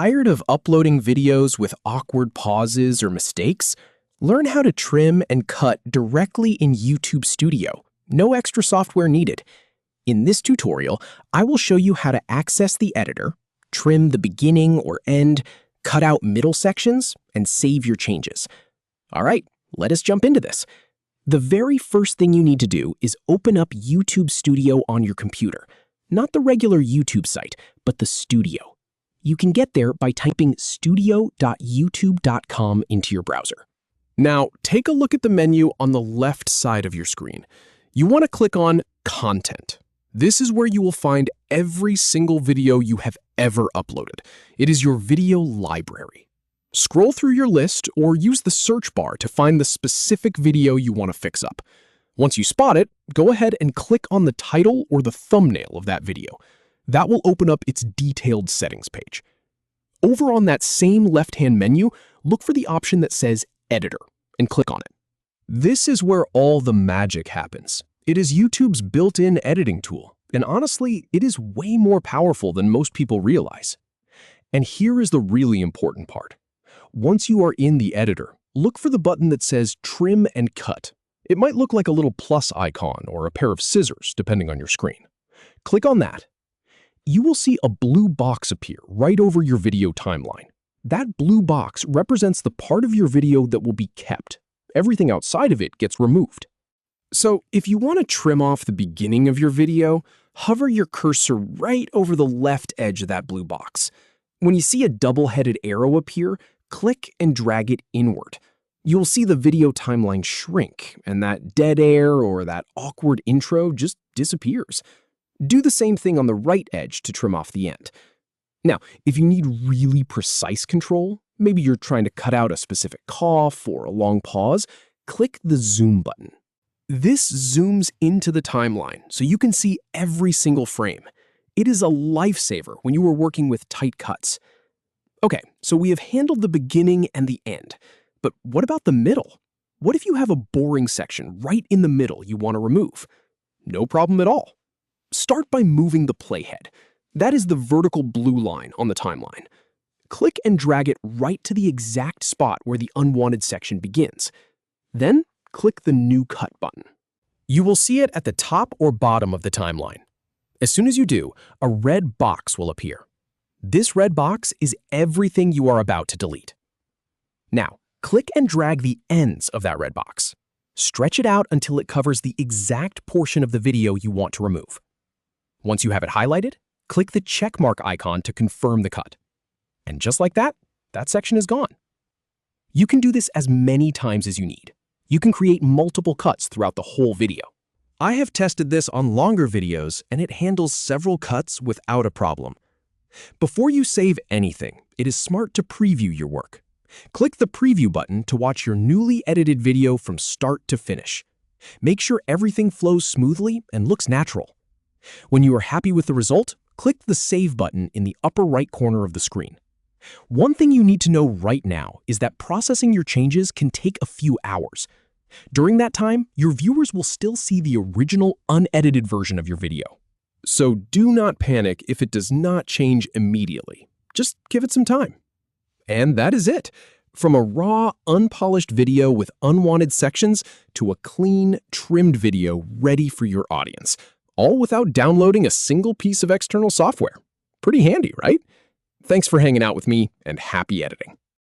Tired of uploading videos with awkward pauses or mistakes? Learn how to trim and cut directly in YouTube Studio. No extra software needed. In this tutorial, I will show you how to access the editor, trim the beginning or end, cut out middle sections, and save your changes. All right, let us jump into this. The very first thing you need to do is open up YouTube Studio on your computer. Not the regular YouTube site, but the Studio. You can get there by typing studio.youtube.com into your browser. Now, take a look at the menu on the left side of your screen. You want to click on Content. This is where you will find every single video you have ever uploaded. It is your video library. Scroll through your list or use the search bar to find the specific video you want to fix up. Once you spot it, go ahead and click on the title or the thumbnail of that video. That will open up its detailed settings page. Over on that same left-hand menu, look for the option that says Editor and click on it. This is where all the magic happens. It is YouTube's built-in editing tool, and honestly, it is way more powerful than most people realize. And here is the really important part. Once you are in the editor, look for the button that says Trim and Cut. It might look like a little plus icon or a pair of scissors, depending on your screen. Click on that. You will see a blue box appear right over your video timeline. That blue box represents the part of your video that will be kept. Everything outside of it gets removed. So if you want to trim off the beginning of your video, hover your cursor right over the left edge of that blue box. When you see a double-headed arrow appear, click and drag it inward. You'll see the video timeline shrink, and that dead air or that awkward intro just disappears. Do the same thing on the right edge to trim off the end. Now, if you need really precise control, maybe you're trying to cut out a specific cough or a long pause, click the zoom button. This zooms into the timeline so you can see every single frame. It is a lifesaver when you are working with tight cuts. Okay, so we have handled the beginning and the end, but what about the middle? What if you have a boring section right in the middle you want to remove? No problem at all. Start by moving the playhead. That is the vertical blue line on the timeline. Click and drag it right to the exact spot where the unwanted section begins. Then, click the New Cut button. You will see it at the top or bottom of the timeline. As soon as you do, a red box will appear. This red box is everything you are about to delete. Now, click and drag the ends of that red box. Stretch it out until it covers the exact portion of the video you want to remove. Once you have it highlighted, click the checkmark icon to confirm the cut. And just like that, that section is gone. You can do this as many times as you need. You can create multiple cuts throughout the whole video. I have tested this on longer videos, and it handles several cuts without a problem. Before you save anything, it is smart to preview your work. Click the preview button to watch your newly edited video from start to finish. Make sure everything flows smoothly and looks natural. When you are happy with the result, click the Save button in the upper right corner of the screen. One thing you need to know right now is that processing your changes can take a few hours. During that time, your viewers will still see the original unedited version of your video. So do not panic if it does not change immediately. Just give it some time. And that is it. From a raw, unpolished video with unwanted sections to a clean, trimmed video ready for your audience, all without downloading a single piece of external software. Pretty handy, right? Thanks for hanging out with me, and happy editing.